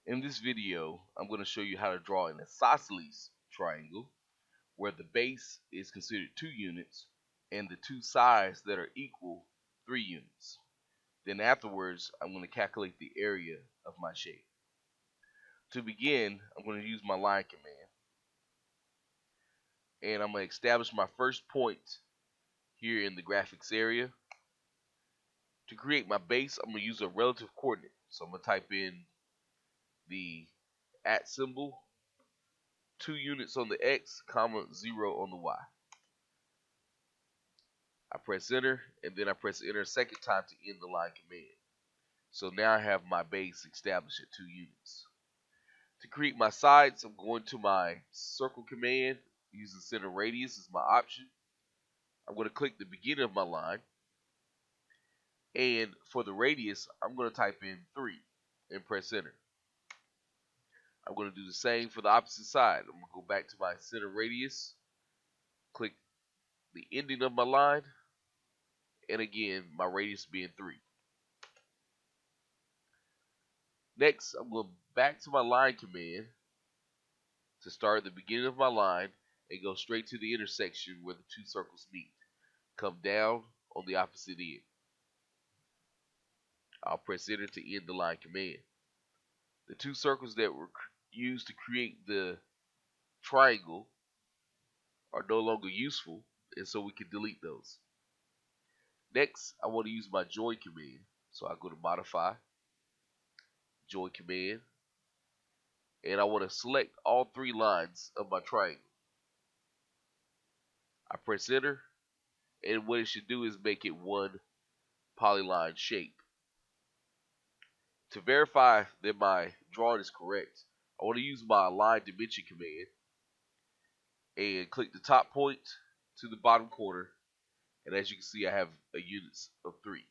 In this video, I'm going to show you how to draw an isosceles triangle where the base is considered 2 units and the two sides that are equal 3 units. Then afterwards, I'm going to calculate the area of my shape. To begin, I'm going to use my line command, and I'm going to establish my first point here in the graphics area. To create my base, I'm going to use a relative coordinate. So I'm going to type in the @ symbol, 2 units on the x, comma 0 on the y. I press enter, and then I press enter a second time to end the line command. So now I have my base established at 2 units. To create my sides, I'm going to my circle command, using center radius as my option. I'm going to click the beginning of my line, and for the radius, I'm going to type in 3 and press enter. I'm going to do the same for the opposite side. I'm going to go back to my center radius, click the ending of my line, and again, my radius being 3. Next, I'm going back to my line command to start at the beginning of my line and go straight to the intersection where the two circles meet. Come down on the opposite end. I'll press enter to end the line command. The two circles that were used to create the triangle are no longer useful, and so we can delete those. Next, I want to use my join command. So I go to modify, join command, and I want to select all 3 lines of my triangle. I press enter, and what it should do is make it one polyline shape. To verify that my drawing is correct, I want to use my line dimension command and click the top point to the bottom corner, and as you can see, I have a units of 3.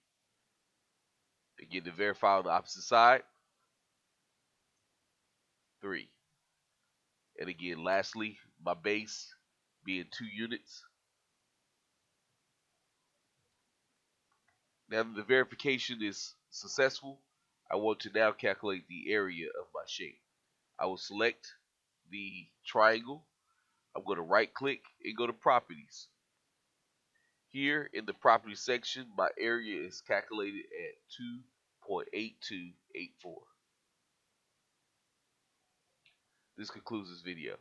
Again, to verify on the opposite side, 3. And again, lastly, my base being 2 units. Now that the verification is successful, I want to now calculate the area of my shape. I will select the triangle. I'm going to right click and go to properties. Here in the property section, my area is calculated at 2.8284. This concludes this video.